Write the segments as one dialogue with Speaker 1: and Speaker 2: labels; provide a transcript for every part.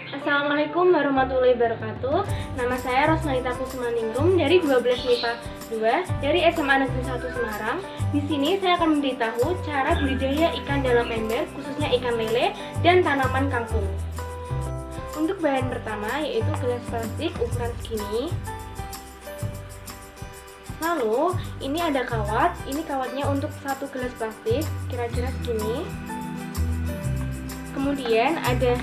Speaker 1: Assalamualaikum warahmatullahi wabarakatuh. Nama saya Rosmanita Kusmaningrum dari 12 MIPA 2 dari SMA Negeri 1 Semarang. Di sini saya akan memberitahu cara budidaya ikan dalam ember, khususnya ikan lele dan tanaman kangkung. Untuk bahan pertama yaitu gelas plastik ukuran segini. Lalu ini ada kawat, ini kawatnya untuk satu gelas plastik kira-kira segini. Kemudian ada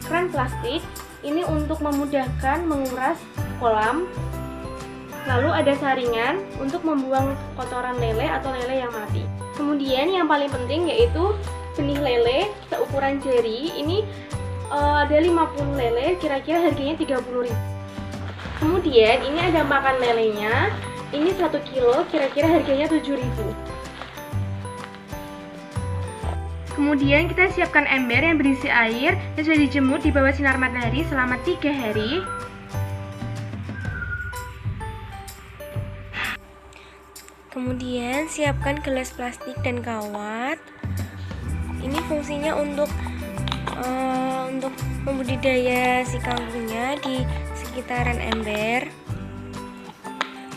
Speaker 1: keran plastik, ini untuk memudahkan menguras kolam. Lalu ada saringan untuk membuang kotoran lele atau lele yang mati. Kemudian yang paling penting yaitu benih lele seukuran jari. Ini ada 50 lele, kira-kira harganya 30.000. Kemudian ini ada pakan lelenya. Ini 1 kilo, kira-kira harganya 7.000. Kemudian kita siapkan ember yang berisi air yang sudah dijemur di bawah sinar matahari selama 3 hari. Kemudian siapkan gelas plastik dan kawat. Ini fungsinya untuk membudidaya si kangkungnya di sekitaran ember.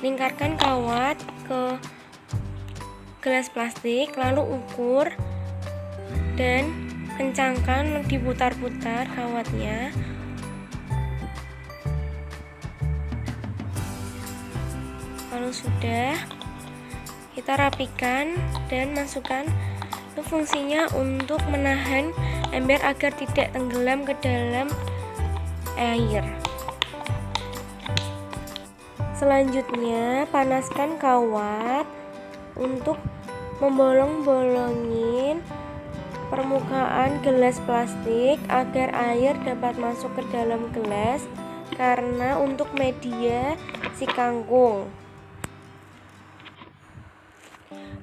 Speaker 1: Lingkarkan kawat ke gelas plastik, lalu ukur dan kencangkan, diputar-putar kawatnya. Kalau sudah, kita rapikan dan masukkan. Itu fungsinya untuk menahan ember agar tidak tenggelam ke dalam air. Selanjutnya, panaskan kawat untuk membolong-bolongin permukaan gelas plastik agar air dapat masuk ke dalam gelas karena untuk media si kangkung.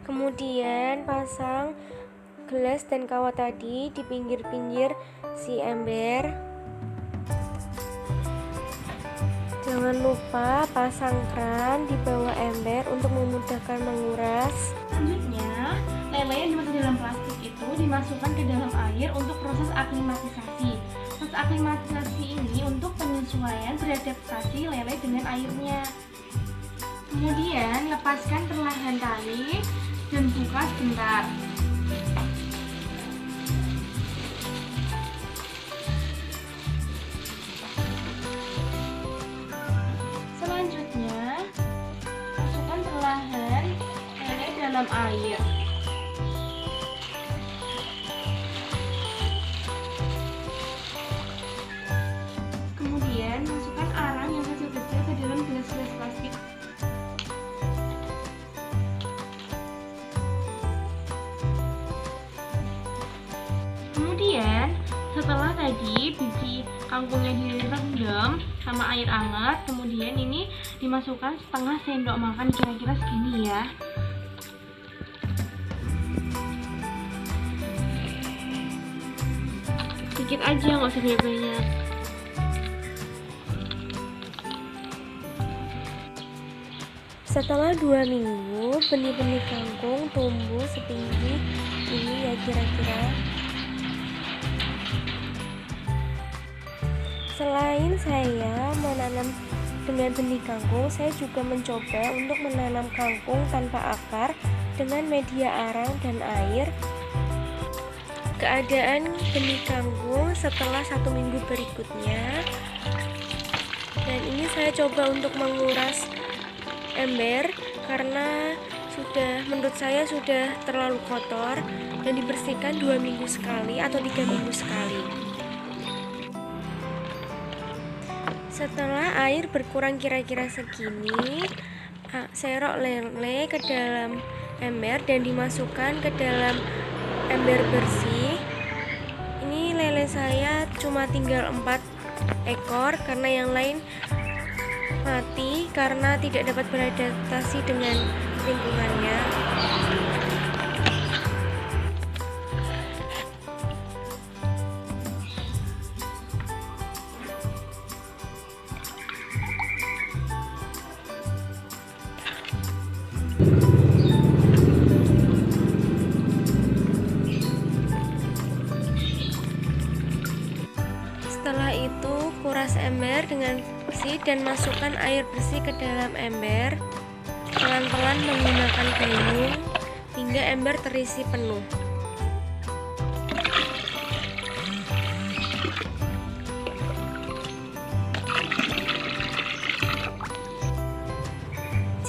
Speaker 1: Kemudian pasang gelas dan kawat tadi di pinggir-pinggir si ember. Jangan lupa pasang keran di bawah ember untuk memudahkan menguras. Selanjutnya, lele yang dimasukkan dalam plastik itu dimasukkan ke dalam air untuk proses aklimatisasi. Proses aklimatisasi ini untuk penyesuaian beradaptasi lele dengan airnya. Kemudian, lepaskan perlahan tali dan buka sebentar. Selanjutnya, masukkan perlahan lele dalam air. Kemudian, masukkan arang yang kecil-kecil ke dalam gelas-gelas plastik. Kemudian, setelah tadi biji kangkungnya direndam sama air hangat, kemudian ini dimasukkan setengah sendok makan, kira-kira segini ya. Sedikit aja, nggak usah banyak. Setelah 2 minggu, benih-benih kangkung tumbuh setinggi ini ya kira-kira. Selain saya menanam dengan benih kangkung, saya juga mencoba untuk menanam kangkung tanpa akar dengan media arang dan air. Keadaan benih kangkung setelah 1 minggu berikutnya, dan ini saya coba untuk menguras ember karena menurut saya sudah terlalu kotor dan dibersihkan 2 minggu sekali atau 3 minggu sekali. Setelah air berkurang kira-kira segini, saya rok lele ke dalam ember dan dimasukkan ke dalam ember bersih. Ini lele saya cuma tinggal 4 ekor karena yang lain mati karena tidak dapat beradaptasi dengan lingkungannya.
Speaker 2: ember dengan bersih dan masukkan air bersih ke dalam ember. Pelan-pelan menggunakan gayung hingga ember terisi penuh.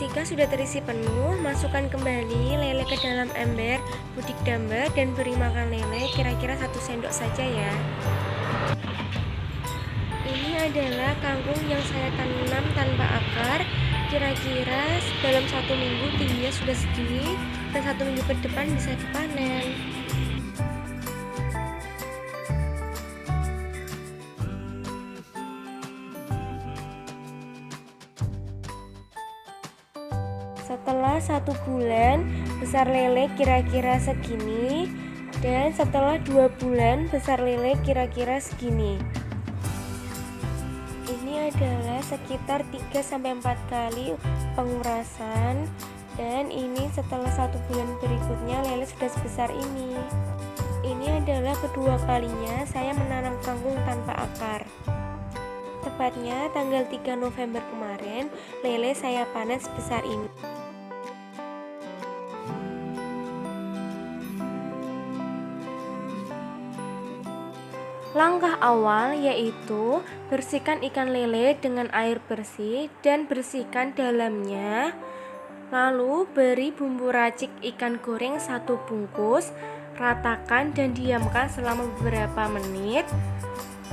Speaker 2: Jika sudah terisi penuh, masukkan kembali lele ke dalam ember, budik damba dan beri makan lele kira-kira 1 sendok saja ya. Ini adalah kangkung yang saya tanam tanpa akar. Kira-kira dalam 1 minggu tingginya sudah segini dan 1 minggu ke depan bisa dipanen. Setelah 1 bulan, besar lele kira-kira segini, dan setelah 2 bulan, besar lele kira-kira segini. Ini adalah sekitar 3-4 kali pengurasan, dan ini setelah 1 bulan berikutnya lele sudah sebesar ini. Ini adalah kedua kalinya saya menanam kangkung tanpa akar. Tepatnya tanggal 3 November kemarin, lele saya panen sebesar ini. Langkah awal yaitu bersihkan ikan lele dengan air bersih dan bersihkan dalamnya. Lalu beri bumbu racik ikan goreng 1 bungkus, ratakan dan diamkan selama beberapa menit.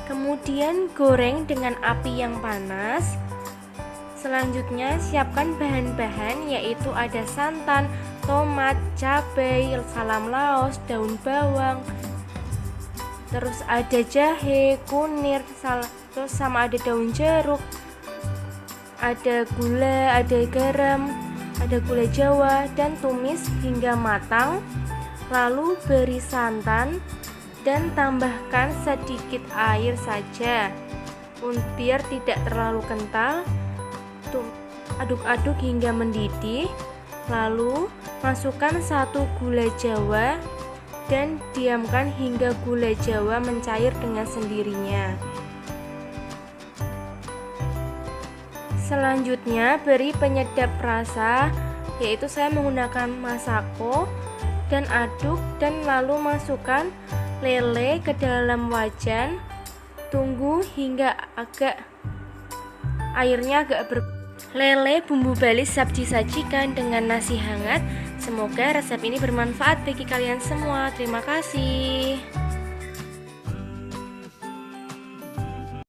Speaker 2: Kemudian goreng dengan api yang panas. Selanjutnya siapkan bahan-bahan yaitu ada santan, tomat, cabai, salam laos, daun bawang, terus ada jahe, kunir, terus sama ada daun jeruk, ada gula, ada garam, ada gula jawa, dan tumis hingga matang. Lalu beri santan dan tambahkan sedikit air saja biar tidak terlalu kental. Aduk-aduk hingga mendidih. Lalu masukkan 1 gula jawa dan diamkan hingga gula jawa mencair dengan sendirinya. Selanjutnya beri penyedap rasa, yaitu saya menggunakan Masako, dan aduk dan lalu masukkan lele ke dalam wajan. Tunggu hingga airnya agak Lele bumbu Bali siap disajikan dengan nasi hangat. Semoga resep ini bermanfaat bagi kalian semua. Terima kasih.